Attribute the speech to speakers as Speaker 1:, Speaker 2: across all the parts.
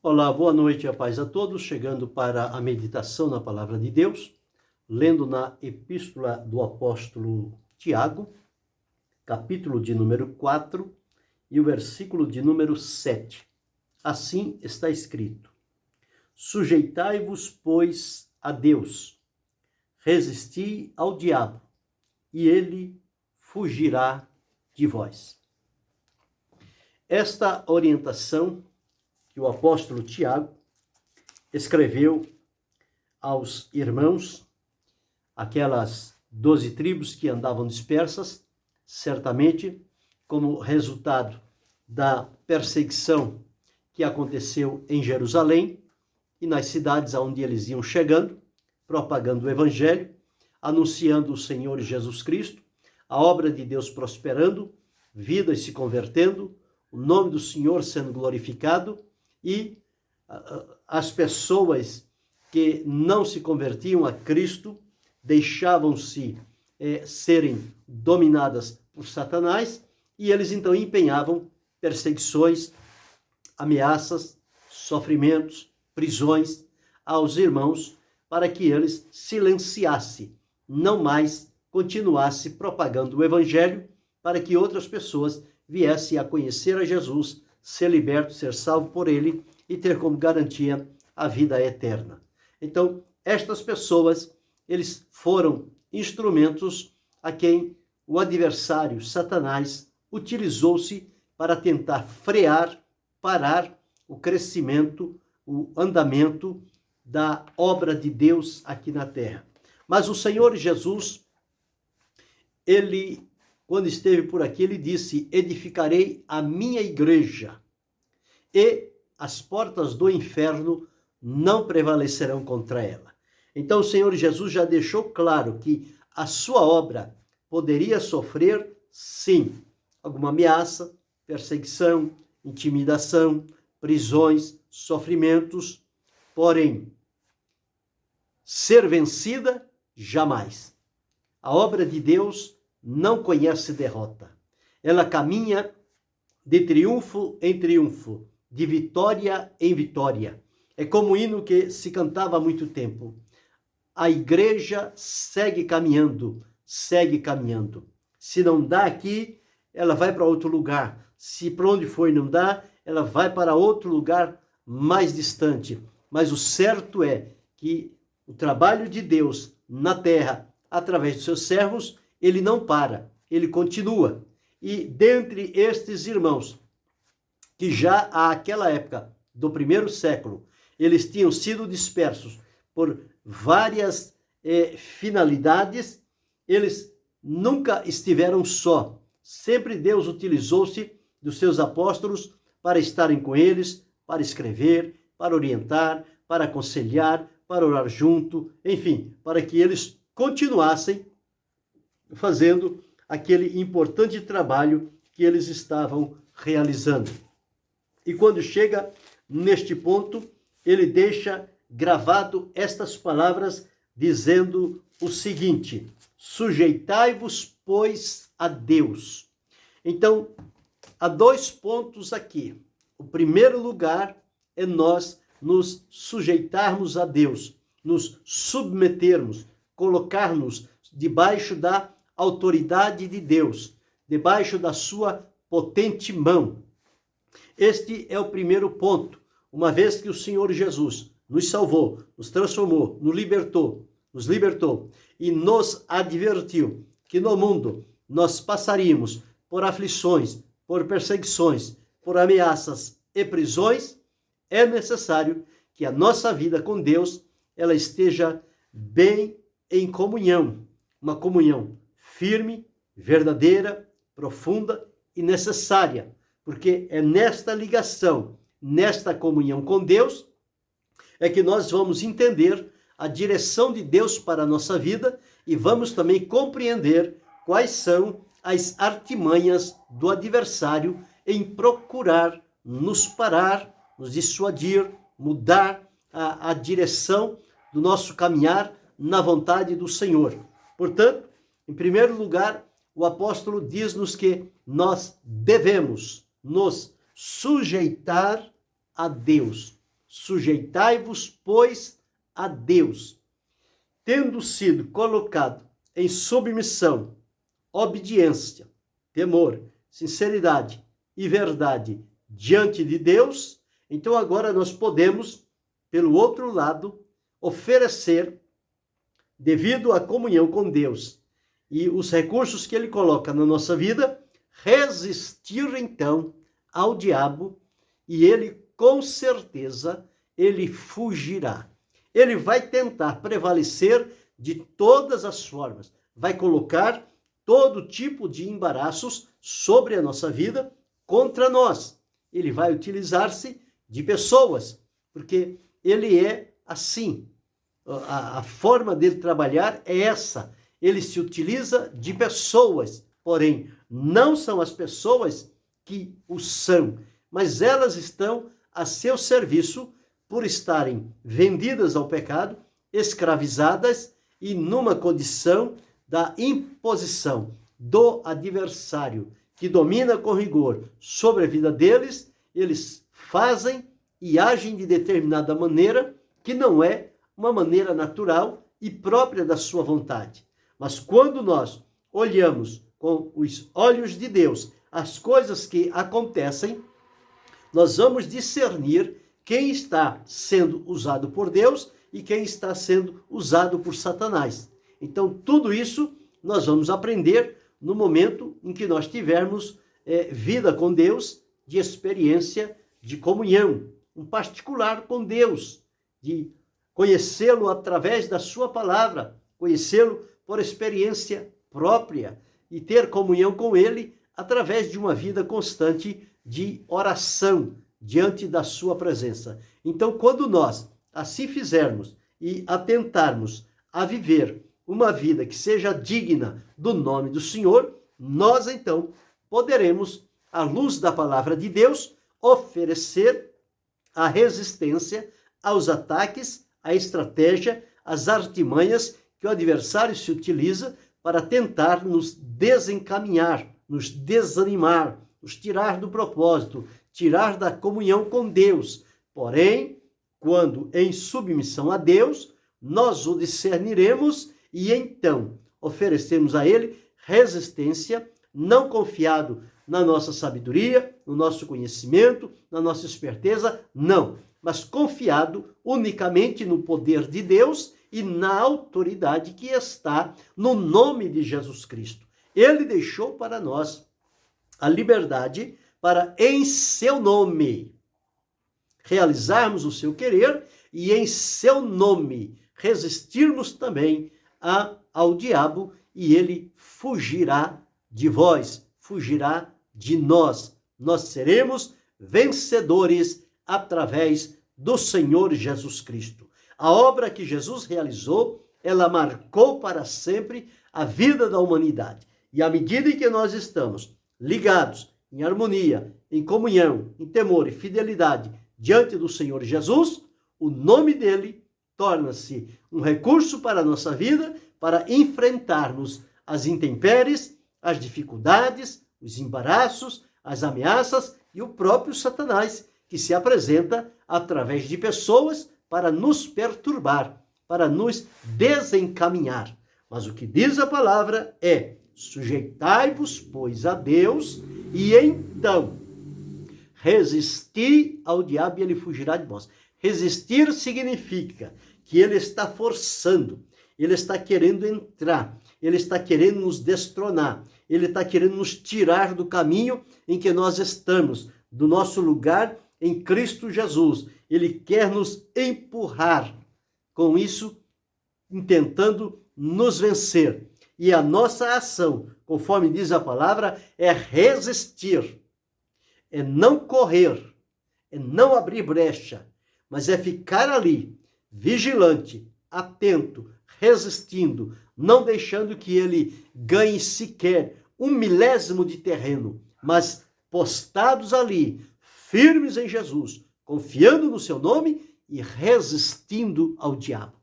Speaker 1: Olá, boa noite e a paz a todos, chegando para a meditação na Palavra de Deus, lendo na Epístola do Apóstolo Tiago, capítulo de número 4 e o versículo de número 7. Assim está escrito: Sujeitai-vos, pois, a Deus, resisti ao diabo, e ele fugirá de vós. Esta orientação que o apóstolo Tiago escreveu aos irmãos, aquelas 12 tribos que andavam dispersas, certamente como resultado da perseguição que aconteceu em Jerusalém e nas cidades aonde eles iam chegando, propagando o evangelho, anunciando o Senhor Jesus Cristo, a obra de Deus prosperando, vidas se convertendo, o nome do Senhor sendo glorificado, e as pessoas que não se convertiam a Cristo deixavam-se serem dominadas por Satanás, e eles então empenhavam perseguições, ameaças, sofrimentos, prisões aos irmãos, para que eles silenciassem, não mais continuassem propagando o evangelho, para que outras pessoas viessem a conhecer a Jesus, ser liberto, ser salvo por ele e ter como garantia a vida eterna. Então, estas pessoas, eles foram instrumentos a quem o adversário, Satanás, utilizou-se para tentar frear, parar o crescimento, o andamento da obra de Deus aqui na terra. Mas o Senhor Jesus, ele, quando esteve por aqui, ele disse: edificarei a minha igreja, e as portas do inferno não prevalecerão contra ela. Então o Senhor Jesus já deixou claro que a sua obra poderia sofrer, sim, alguma ameaça, perseguição, intimidação, prisões, sofrimentos, porém, ser vencida, jamais. A obra de Deus não conhece derrota. Ela caminha de triunfo em triunfo, de vitória em vitória. É como o hino que se cantava há muito tempo. A igreja segue caminhando, segue caminhando. Se não dá aqui, ela vai para outro lugar. Se para onde foi não dá, ela vai para outro lugar mais distante. Mas o certo é que o trabalho de Deus na terra, através dos seus servos, ele não para, ele continua. E dentre estes irmãos, que já àquela época do primeiro século, eles tinham sido dispersos por várias finalidades, eles nunca estiveram só. Sempre Deus utilizou-se dos seus apóstolos para estarem com eles, para escrever, para orientar, para aconselhar, para orar junto, enfim, para que eles continuassem fazendo aquele importante trabalho que eles estavam realizando. E quando chega neste ponto, ele deixa gravado estas palavras, dizendo o seguinte: sujeitai-vos, pois, a Deus. Então, há dois pontos aqui. O primeiro lugar é nós nos sujeitarmos a Deus, nos submetermos, colocarmos debaixo da autoridade de Deus, debaixo da sua potente mão. Este é o primeiro ponto. Uma vez que o Senhor Jesus nos salvou, nos transformou, nos libertou e nos advertiu que no mundo nós passaríamos por aflições, por perseguições, por ameaças e prisões, é necessário que a nossa vida com Deus ela esteja bem em comunhão, uma comunhão firme, verdadeira, profunda e necessária, porque é nesta ligação, nesta comunhão com Deus, é que nós vamos entender a direção de Deus para a nossa vida e vamos também compreender quais são as artimanhas do adversário em procurar nos parar, nos dissuadir, mudar a direção do nosso caminhar na vontade do Senhor. Portanto, em primeiro lugar, o apóstolo diz-nos que nós devemos nos sujeitar a Deus. Sujeitai-vos, pois, a Deus, tendo sido colocado em submissão, obediência, temor, sinceridade e verdade diante de Deus, então agora nós podemos, pelo outro lado, oferecer, devido à comunhão com Deus e os recursos que ele coloca na nossa vida, resistir então ao diabo, e ele, com certeza, ele fugirá. Ele vai tentar prevalecer de todas as formas, vai colocar todo tipo de embaraços sobre a nossa vida contra nós. Ele vai utilizar-se de pessoas, porque ele é assim. A forma dele trabalhar é essa. Ele se utiliza de pessoas, porém, não são as pessoas que o são, mas elas estão a seu serviço por estarem vendidas ao pecado, escravizadas e numa condição da imposição do adversário que domina com rigor sobre a vida deles. Eles fazem e agem de determinada maneira que não é uma maneira natural e própria da sua vontade. Mas quando nós olhamos com os olhos de Deus as coisas que acontecem, nós vamos discernir quem está sendo usado por Deus e quem está sendo usado por Satanás. Então, tudo isso nós vamos aprender no momento em que nós tivermos vida com Deus, de experiência, de comunhão, um particular com Deus, de conhecê-lo através da sua palavra, conhecê-lo por experiência própria e ter comunhão com ele através de uma vida constante de oração diante da sua presença. Então, quando nós assim fizermos e atentarmos a viver uma vida que seja digna do nome do Senhor, nós então poderemos, à luz da palavra de Deus, oferecer a resistência aos ataques, à estratégia, às artimanhas que o adversário se utiliza para tentar nos desencaminhar, nos desanimar, nos tirar do propósito, tirar da comunhão com Deus. Porém, quando em submissão a Deus, nós o discerniremos e então oferecemos a ele resistência, não confiado na nossa sabedoria, no nosso conhecimento, na nossa esperteza, não, mas confiado unicamente no poder de Deus e na autoridade que está no nome de Jesus Cristo. Ele deixou para nós a liberdade para, em seu nome, realizarmos o seu querer e, em seu nome, resistirmos também ao diabo, e ele fugirá de vós, fugirá de nós. Nós seremos vencedores através do Senhor Jesus Cristo. A obra que Jesus realizou, ela marcou para sempre a vida da humanidade. E à medida em que nós estamos ligados, em harmonia, em comunhão, em temor e fidelidade diante do Senhor Jesus, o nome dele torna-se um recurso para a nossa vida, para enfrentarmos as intempéries, as dificuldades, os embaraços, as ameaças e o próprio Satanás, que se apresenta através de pessoas para nos perturbar, para nos desencaminhar. Mas o que diz a palavra é: sujeitai-vos, pois, a Deus, e então resisti ao diabo e ele fugirá de vós. Resistir significa que ele está forçando, ele está querendo entrar, ele está querendo nos destronar, ele está querendo nos tirar do caminho em que nós estamos, do nosso lugar em Cristo Jesus. Ele quer nos empurrar, com isso, tentando nos vencer. E a nossa ação, conforme diz a palavra, é resistir, é não correr, é não abrir brecha, mas é ficar ali, vigilante, atento, resistindo, não deixando que ele ganhe sequer 1/1000 de terreno, mas postados ali, firmes em Jesus, confiando no seu nome e resistindo ao diabo.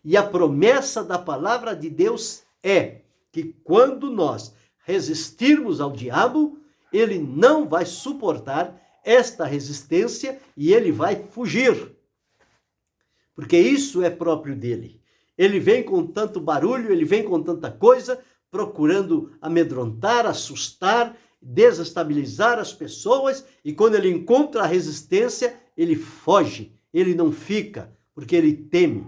Speaker 1: E a promessa da palavra de Deus é que quando nós resistirmos ao diabo, ele não vai suportar esta resistência e ele vai fugir. porque isso é próprio dele. Ele vem com tanto barulho, ele vem com tanta coisa, procurando amedrontar, assustar, desestabilizar as pessoas, e quando ele encontra a resistência, ele foge, ele não fica, porque ele teme.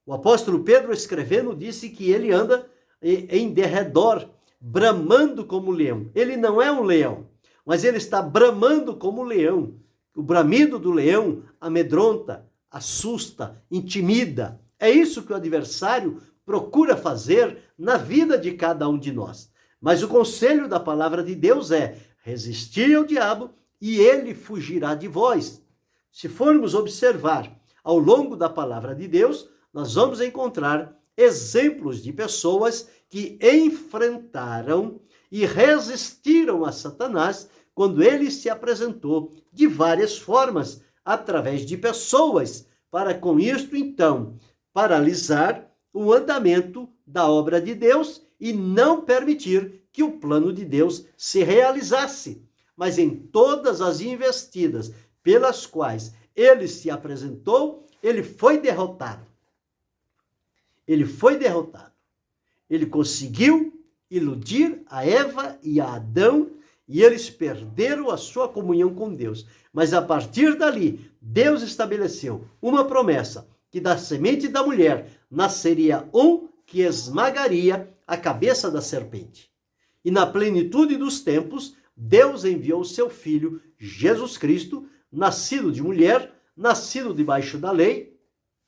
Speaker 1: O apóstolo Pedro, escrevendo, disse que ele anda em derredor, bramando como leão. Ele não é um leão, mas ele está bramando como leão. O bramido do leão amedronta, assusta, intimida. É isso que o adversário procura fazer na vida de cada um de nós. Mas o conselho da palavra de Deus é: resistir ao diabo e ele fugirá de vós. Se formos observar ao longo da palavra de Deus, nós vamos encontrar exemplos de pessoas que enfrentaram e resistiram a Satanás quando ele se apresentou de várias formas, através de pessoas, para com isto, então, paralisar o andamento da obra de Deus e não permitir que o plano de Deus se realizasse. Mas em todas as investidas pelas quais ele se apresentou, ele foi derrotado. Ele foi derrotado. Ele conseguiu iludir a Eva e a Adão e eles perderam a sua comunhão com Deus. Mas a partir dali, Deus estabeleceu uma promessa que da semente da mulher nasceria um que esmagaria a cabeça da serpente. E na plenitude dos tempos, Deus enviou o seu Filho, Jesus Cristo, nascido de mulher, nascido debaixo da lei,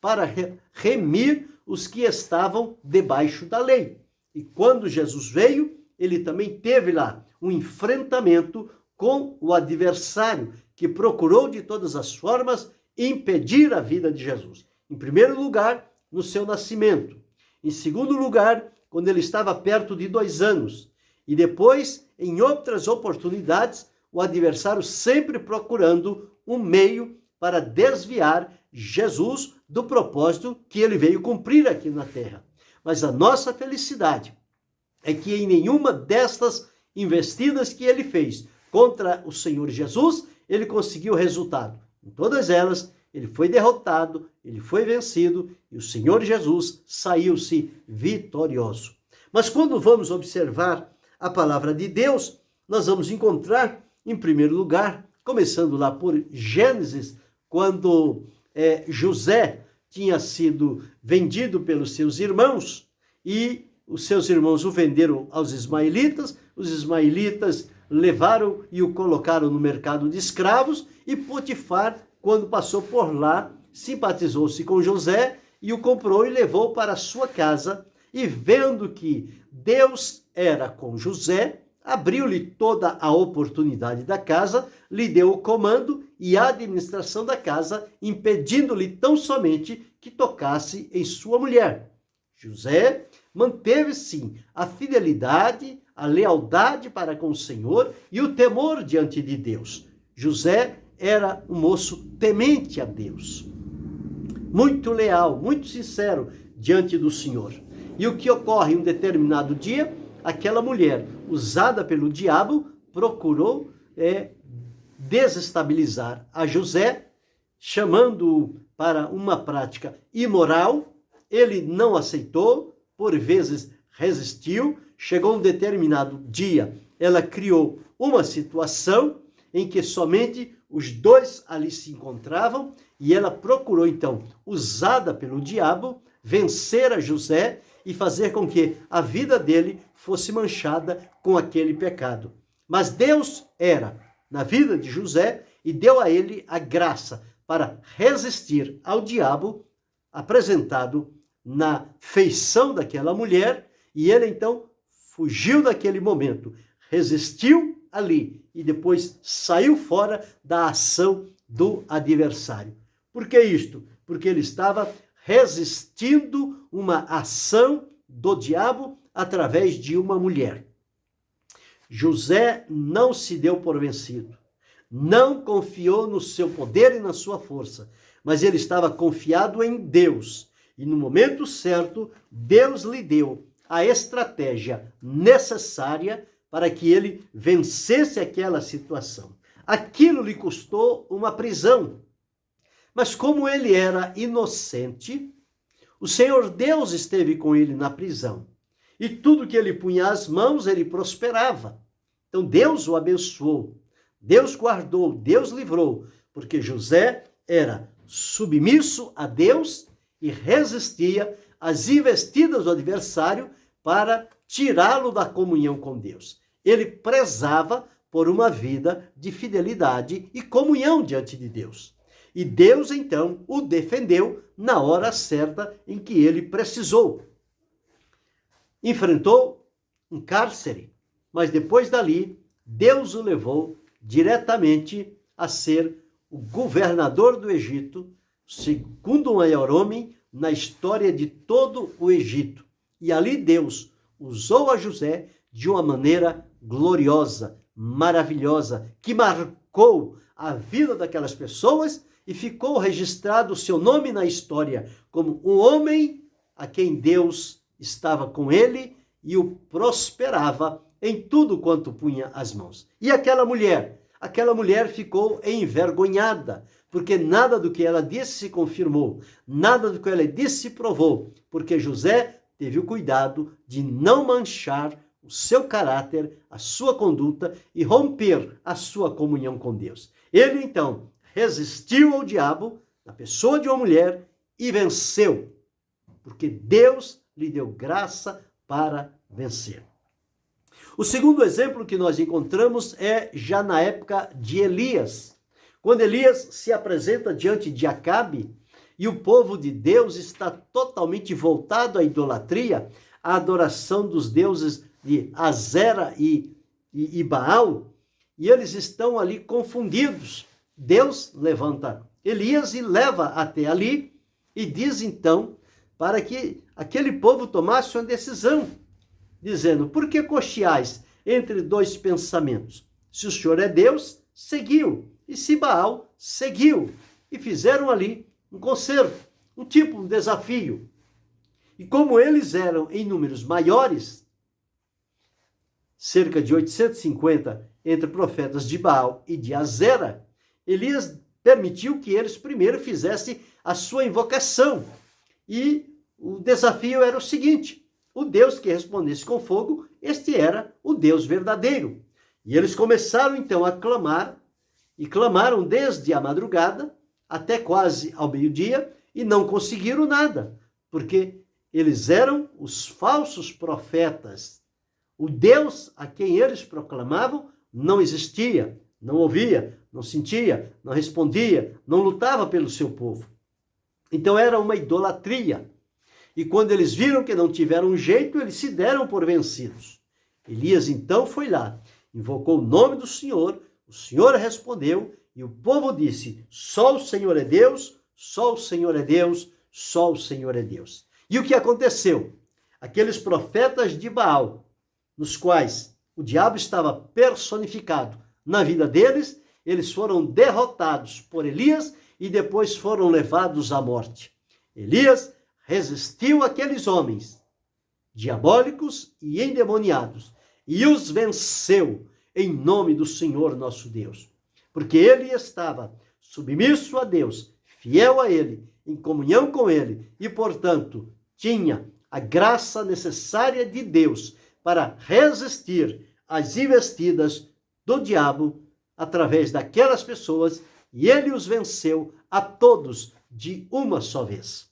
Speaker 1: para remir os que estavam debaixo da lei. E quando Jesus veio, ele também teve lá um enfrentamento com o adversário, que procurou de todas as formas impedir a vida de Jesus. Em primeiro lugar, no seu nascimento. Em segundo lugar, quando ele estava perto de 2 anos. E depois, em outras oportunidades, o adversário sempre procurando um meio para desviar Jesus do propósito que ele veio cumprir aqui na terra. Mas a nossa felicidade é que em nenhuma destas investidas que ele fez contra o Senhor Jesus, ele conseguiu resultado. Em todas elas, ele foi derrotado, ele foi vencido e o Senhor Jesus saiu-se vitorioso. Mas quando vamos observar a palavra de Deus, nós vamos encontrar, em primeiro lugar, começando lá por Gênesis, quando José tinha sido vendido pelos seus irmãos e os seus irmãos o venderam aos ismaelitas, os ismaelitas levaram e o colocaram no mercado de escravos e Potifar, quando passou por lá, simpatizou-se com José e o comprou e levou para a sua casa e vendo que Deus era com José, abriu-lhe toda a oportunidade da casa, lhe deu o comando e a administração da casa, impedindo-lhe tão somente que tocasse em sua mulher. José manteve, sim, a fidelidade, a lealdade para com o Senhor e o temor diante de Deus. José era um moço temente a Deus, muito leal, muito sincero diante do Senhor. E o que ocorre em um determinado dia? Aquela mulher, usada pelo diabo, procurou desestabilizar a José, chamando-o para uma prática imoral. Ele não aceitou, por vezes resistiu. Chegou um determinado dia, ela criou uma situação em que somente os dois ali se encontravam e ela procurou, então, usada pelo diabo, vencer a José e fazer com que a vida dele fosse manchada com aquele pecado. Mas Deus era na vida de José e deu a ele a graça para resistir ao diabo apresentado na feição daquela mulher, e ele então fugiu daquele momento, resistiu ali e depois saiu fora da ação do adversário. Por que isto? Porque ele estava resistindo uma ação do diabo através de uma mulher. José não se deu por vencido, não confiou no seu poder e na sua força, mas ele estava confiado em Deus. E no momento certo, Deus lhe deu a estratégia necessária para que ele vencesse aquela situação. Aquilo lhe custou uma prisão. Mas como ele era inocente, o Senhor Deus esteve com ele na prisão. E tudo que ele punha as mãos, ele prosperava. Então Deus o abençoou, Deus guardou, Deus livrou, porque José era submisso a Deus e resistia às investidas do adversário para tirá-lo da comunhão com Deus. Ele prezava por uma vida de fidelidade e comunhão diante de Deus. E Deus, então, o defendeu na hora certa em que ele precisou. Enfrentou um cárcere, mas depois dali, Deus o levou diretamente a ser o governador do Egito, segundo o maior homem na história de todo o Egito. E ali Deus usou a José de uma maneira gloriosa, maravilhosa, que marcou a vida daquelas pessoas e ficou registrado o seu nome na história como um homem a quem Deus estava com ele e o prosperava em tudo quanto punha as mãos. E aquela mulher ficou envergonhada, porque nada do que ela disse se confirmou, nada do que ela disse se provou, porque José teve o cuidado de não manchar o seu caráter, a sua conduta e romper a sua comunhão com Deus. Ele, então, resistiu ao diabo, na pessoa de uma mulher, e venceu, porque Deus lhe deu graça para vencer. O segundo exemplo que nós encontramos é já na época de Elias. Quando Elias se apresenta diante de Acabe e o povo de Deus está totalmente voltado à idolatria, à adoração dos deuses de Azera e Baal, e eles estão ali confundidos. Deus levanta Elias e leva até ali e diz então para que aquele povo tomasse uma decisão, dizendo: por que cocheais entre dois pensamentos? Se o Senhor é Deus, seguiu, e se Baal, seguiu. E fizeram ali um concerto, um desafio. E como eles eram em números maiores, cerca de 850 entre profetas de Baal e de Azera, Elias permitiu que eles primeiro fizessem a sua invocação. E o desafio era o seguinte: o Deus que respondesse com fogo, este era o Deus verdadeiro. E eles começaram então a clamar, e clamaram desde a madrugada até quase ao meio-dia, e não conseguiram nada, porque eles eram os falsos profetas. O Deus a quem eles proclamavam não existia, não ouvia, não sentia, não respondia, não lutava pelo seu povo. Então era uma idolatria. E quando eles viram que não tiveram jeito, eles se deram por vencidos. Elias então foi lá, invocou o nome do Senhor, o Senhor respondeu, e o povo disse: só o Senhor é Deus, só o Senhor é Deus, só o Senhor é Deus. E o que aconteceu? Aqueles profetas de Baal, nos quais o diabo estava personificado na vida deles, eles foram derrotados por Elias e depois foram levados à morte. Elias resistiu àqueles homens diabólicos e endemoniados e os venceu em nome do Senhor nosso Deus, porque ele estava submisso a Deus, fiel a ele, em comunhão com ele e, portanto, tinha a graça necessária de Deus para resistir às investidas do diabo através daquelas pessoas, e ele os venceu a todos de uma só vez.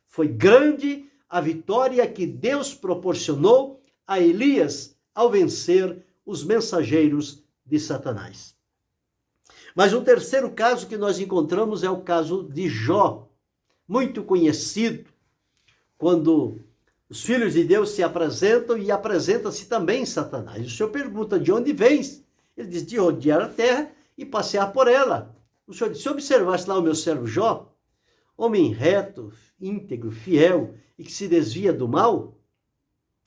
Speaker 1: Foi grande a vitória que Deus proporcionou a Elias ao vencer os mensageiros de Satanás. Mas um terceiro caso que nós encontramos é o caso de Jó, muito conhecido, quando os filhos de Deus se apresentam e apresenta-se também Satanás. O Senhor pergunta: de onde vens? Ele diz: de rodear a terra e passear por ela. O Senhor diz: se observasse lá o meu servo Jó, homem reto, íntegro, fiel e que se desvia do mal,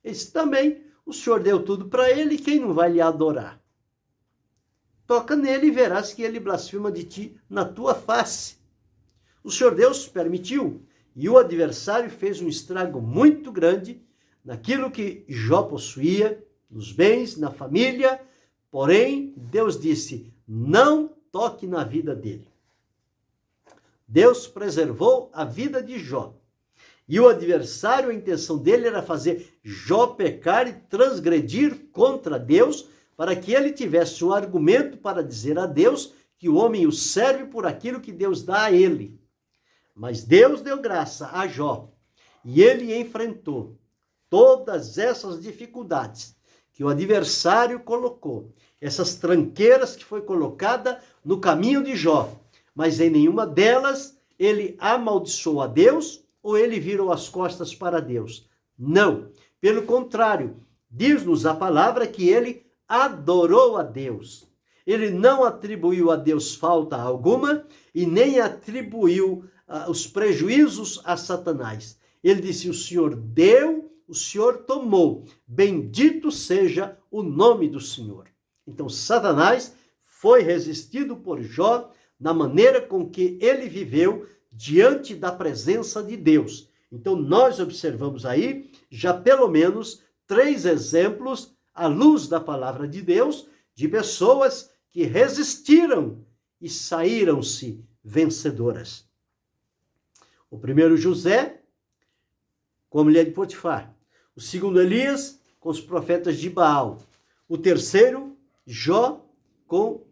Speaker 1: ele disse: também o Senhor deu tudo para ele, quem não vai lhe adorar? Toca nele e verás que ele blasfema de ti na tua face. O Senhor Deus permitiu, e o adversário fez um estrago muito grande naquilo que Jó possuía, nos bens, na família. Porém, Deus disse: não toque na vida dele. Deus preservou a vida de Jó. E o adversário, a intenção dele era fazer Jó pecar e transgredir contra Deus, para que ele tivesse um argumento para dizer a Deus que o homem o serve por aquilo que Deus dá a ele. Mas Deus deu graça a Jó, e ele enfrentou todas essas dificuldades que o adversário colocou, essas tranqueiras que foi colocada no caminho de Jó, mas em nenhuma delas ele amaldiçoou a Deus ou ele virou as costas para Deus. Não, pelo contrário, diz-nos a palavra que ele adorou a Deus. Ele não atribuiu a Deus falta alguma e nem atribuiu os prejuízos a Satanás. Ele disse: o Senhor deu, o Senhor tomou. Bendito seja o nome do Senhor. Então, Satanás foi resistido por Jó na maneira com que ele viveu diante da presença de Deus. Então, nós observamos aí já pelo menos 3 exemplos, à luz da palavra de Deus, de pessoas que resistiram e saíram-se vencedoras. O primeiro, José, com a mulher de Potifar. O segundo, Elias, com os profetas de Baal. O terceiro, Jó, com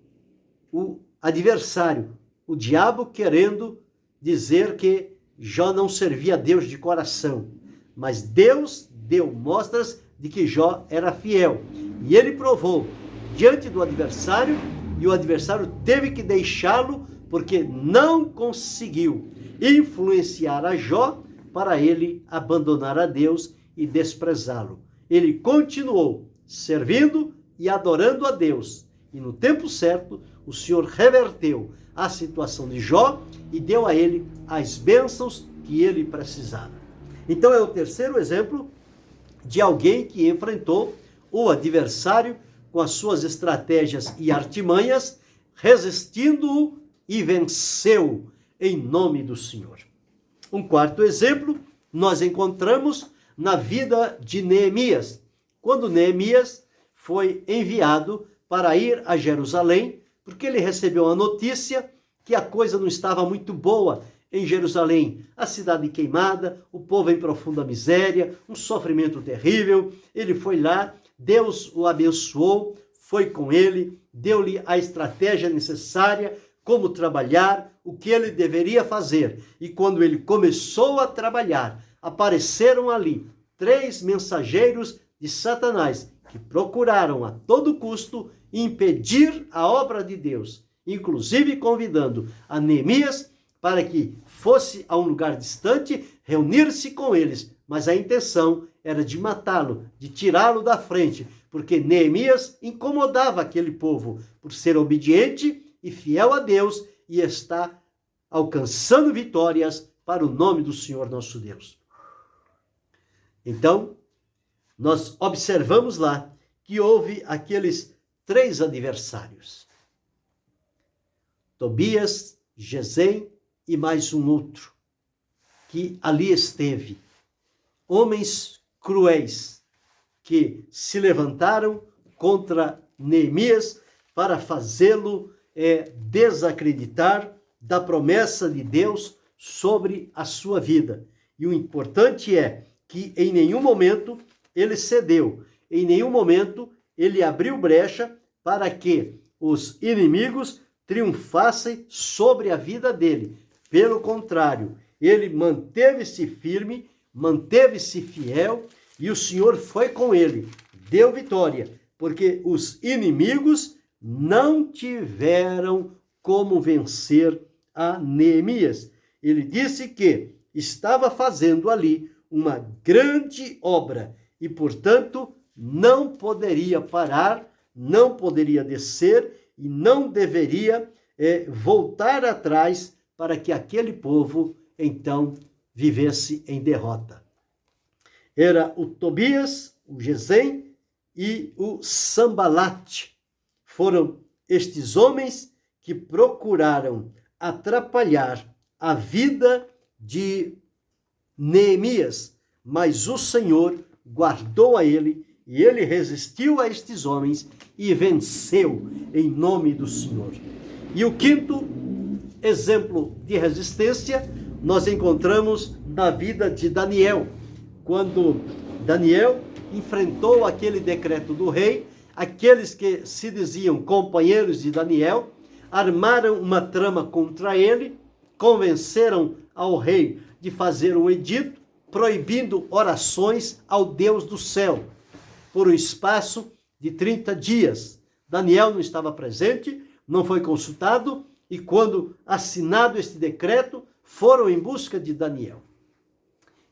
Speaker 1: o adversário, o diabo querendo dizer que Jó não servia a Deus de coração. Mas Deus deu mostras de que Jó era fiel. E ele provou diante do adversário, e o adversário teve que deixá-lo porque não conseguiu influenciar a Jó para ele abandonar a Deus e desprezá-lo. Ele continuou servindo e adorando a Deus. E no tempo certo, o Senhor reverteu a situação de Jó e deu a ele as bênçãos que ele precisava. Então é o terceiro exemplo de alguém que enfrentou o adversário com as suas estratégias e artimanhas, resistindo-o e venceu em nome do Senhor. Um quarto exemplo nós encontramos na vida de Neemias, quando Neemias foi enviado para ir a Jerusalém, porque ele recebeu a notícia que a coisa não estava muito boa em Jerusalém. A cidade queimada, o povo em profunda miséria, um sofrimento terrível. Ele foi lá, Deus o abençoou, foi com ele, deu-lhe a estratégia necessária, como trabalhar, o que ele deveria fazer. E quando ele começou a trabalhar, apareceram ali 3 mensageiros de Satanás que procuraram a todo custo impedir a obra de Deus, inclusive convidando a Neemias para que fosse a um lugar distante reunir-se com eles, mas a intenção era de matá-lo, de tirá-lo da frente, porque Neemias incomodava aquele povo por ser obediente e fiel a Deus e está alcançando vitórias para o nome do Senhor nosso Deus. Então, nós observamos lá que houve aqueles 3 adversários. Tobias, Gesem e mais um outro, que ali esteve. Homens cruéis que se levantaram contra Neemias para fazê-lo desacreditar da promessa de Deus sobre a sua vida. E o importante é que em nenhum momento ele cedeu, em nenhum momento ele abriu brecha para que os inimigos triunfassem sobre a vida dele. Pelo contrário, ele manteve-se firme, manteve-se fiel e o Senhor foi com ele, deu vitória, porque os inimigos não tiveram como vencer a Neemias. Ele disse que estava fazendo ali uma grande obra e, portanto, não poderia parar, não poderia descer e não deveria voltar atrás para que aquele povo, então, vivesse em derrota. Era o Tobias, o Gesem e o Sambalate. Foram estes homens que procuraram atrapalhar a vida de Neemias, mas o Senhor guardou a ele e ele resistiu a estes homens e venceu em nome do Senhor. E o quinto exemplo de resistência nós encontramos na vida de Daniel, quando Daniel enfrentou aquele decreto do rei. Aqueles que se diziam companheiros de Daniel armaram uma trama contra ele, convenceram ao rei de fazer um edito proibindo orações ao Deus do céu por um espaço de 30 dias. Daniel não estava presente, não foi consultado, e quando assinado este decreto, foram em busca de Daniel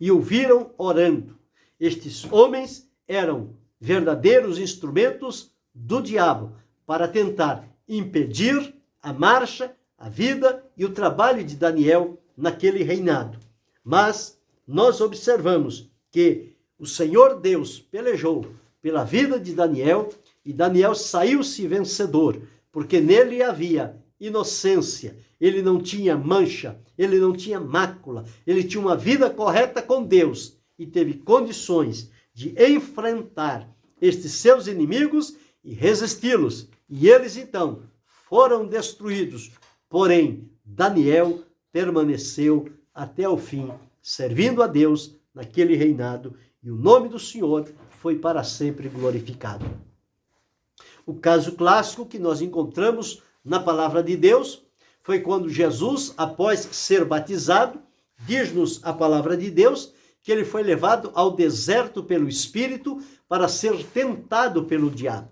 Speaker 1: e o viram orando. Estes homens eram verdadeiros instrumentos do diabo para tentar impedir a marcha, a vida e o trabalho de Daniel naquele reinado. Mas nós observamos que o Senhor Deus pelejou pela vida de Daniel e Daniel saiu-se vencedor, porque nele havia inocência, ele não tinha mancha, ele não tinha mácula, ele tinha uma vida correta com Deus e teve condições de enfrentar estes seus inimigos e resisti-los. E eles então foram destruídos. Porém, Daniel permaneceu até o fim, servindo a Deus naquele reinado, e o nome do Senhor foi para sempre glorificado. O caso clássico que nós encontramos na palavra de Deus foi quando Jesus, após ser batizado, diz-nos a palavra de Deus que ele foi levado ao deserto pelo Espírito para ser tentado pelo diabo.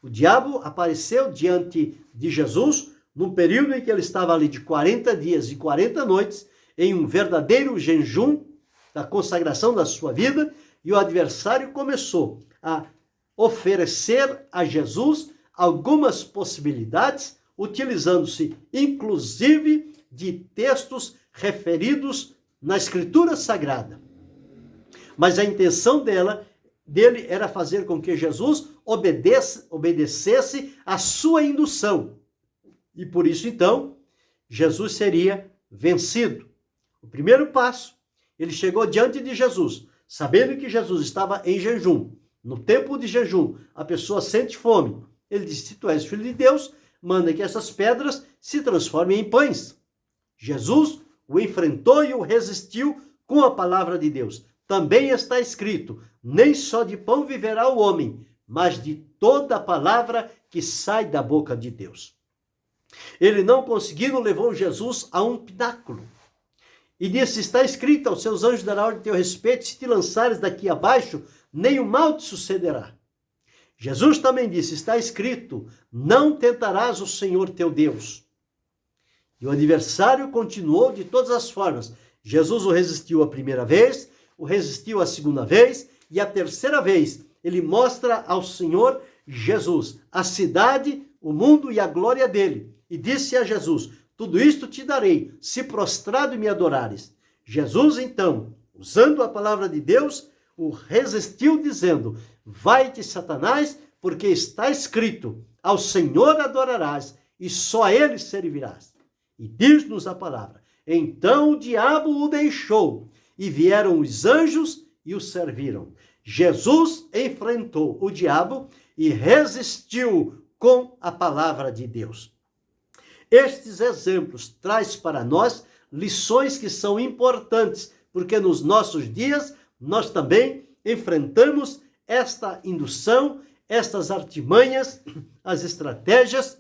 Speaker 1: O diabo apareceu diante de Jesus num período em que ele estava ali de 40 dias e 40 noites, em um verdadeiro jejum da consagração da sua vida, e o adversário começou a oferecer a Jesus algumas possibilidades, utilizando-se inclusive de textos referidos na Escritura Sagrada. Mas a intenção dele era fazer com que Jesus obedecesse à sua indução. E por isso, então, Jesus seria vencido. O primeiro passo, ele chegou diante de Jesus, sabendo que Jesus estava em jejum. No tempo de jejum, a pessoa sente fome. Ele disse: se tu és filho de Deus, manda que essas pedras se transformem em pães. Jesus o enfrentou e o resistiu com a palavra de Deus. Também está escrito: nem só de pão viverá o homem, mas de toda a palavra que sai da boca de Deus. Ele, não conseguindo, levou Jesus a um pináculo e disse: está escrito, aos seus anjos dará ordem a teu respeito, se te lançares daqui abaixo, nenhum mal te sucederá. Jesus também disse: está escrito, não tentarás o Senhor teu Deus. E o adversário continuou de todas as formas. Jesus o resistiu a primeira vez, o resistiu a segunda vez, e a terceira vez ele mostra ao Senhor Jesus a cidade, o mundo e a glória dele. E disse a Jesus: tudo isto te darei, se prostrado me adorares. Jesus, então, usando a palavra de Deus, o resistiu, dizendo: vai-te, Satanás, porque está escrito, ao Senhor adorarás e só a ele servirás. E diz-nos a palavra: então o diabo o deixou, e vieram os anjos e o serviram. Jesus enfrentou o diabo e resistiu com a palavra de Deus. Estes exemplos trazem para nós lições que são importantes, porque nos nossos dias nós também enfrentamos esta indução, estas artimanhas, as estratégias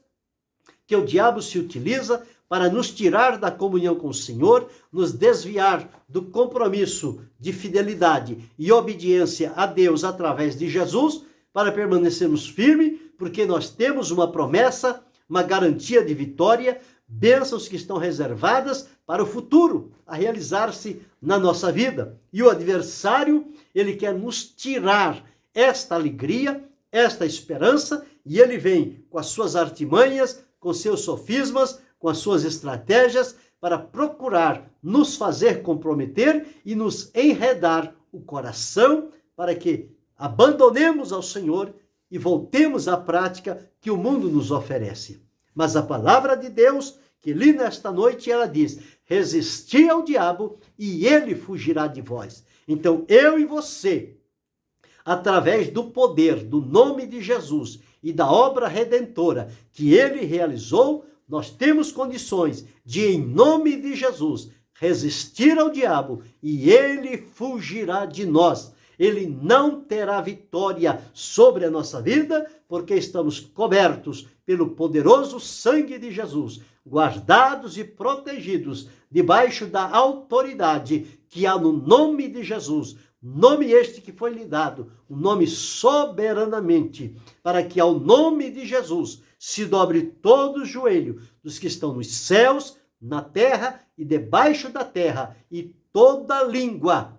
Speaker 1: que o diabo se utiliza para nos tirar da comunhão com o Senhor, nos desviar do compromisso de fidelidade e obediência a Deus através de Jesus, para permanecermos firmes, porque nós temos uma promessa, uma garantia de vitória, bênçãos que estão reservadas para o futuro, a realizar-se na nossa vida. E o adversário, ele quer nos tirar esta alegria, esta esperança, e ele vem com as suas artimanhas, com seus sofismas, com as suas estratégias, para procurar nos fazer comprometer e nos enredar o coração, para que abandonemos ao Senhor e voltemos à prática que o mundo nos oferece. Mas a palavra de Deus, que li nesta noite, ela diz: resisti ao diabo e ele fugirá de vós. Então eu e você, através do poder do nome de Jesus e da obra redentora que ele realizou, nós temos condições de, em nome de Jesus, resistir ao diabo e ele fugirá de nós. Ele não terá vitória sobre a nossa vida, porque estamos cobertos pelo poderoso sangue de Jesus, guardados e protegidos debaixo da autoridade que há no nome de Jesus, nome este que foi lhe dado, um nome soberanamente, para que ao nome de Jesus se dobre todo o joelho dos que estão nos céus, na terra e debaixo da terra, e toda língua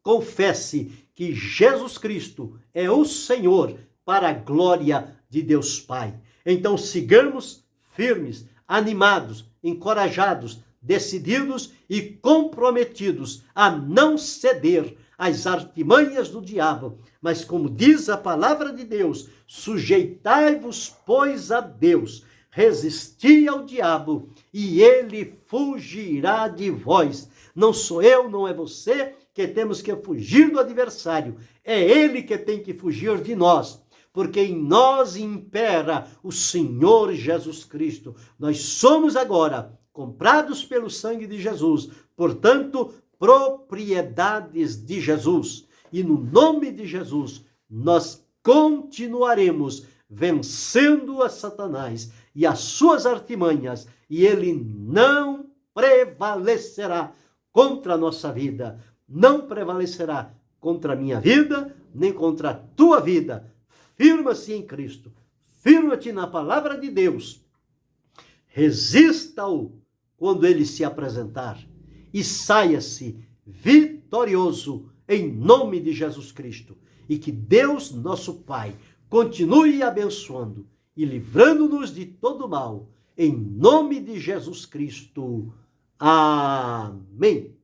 Speaker 1: confesse que Jesus Cristo é o Senhor, para a glória de Deus Pai. Então sigamos firmes, animados, encorajados, decididos e comprometidos a não ceder às artimanhas do diabo, mas como diz a palavra de Deus, sujeitai-vos, pois, a Deus, resisti ao diabo e ele fugirá de vós. Não sou eu, não é você que temos que fugir do adversário, é ele que tem que fugir de nós, porque em nós impera o Senhor Jesus Cristo. Nós somos agora comprados pelo sangue de Jesus, portanto, propriedades de Jesus. E no nome de Jesus, nós continuaremos vencendo a Satanás e as suas artimanhas, e ele não prevalecerá contra a nossa vida, não prevalecerá contra a minha vida, nem contra a tua vida. Firma-se em Cristo, firma-te na palavra de Deus, resista-o quando ele se apresentar e saia-se vitorioso em nome de Jesus Cristo. E que Deus, nosso Pai, continue abençoando e livrando-nos de todo mal, em nome de Jesus Cristo. Amém.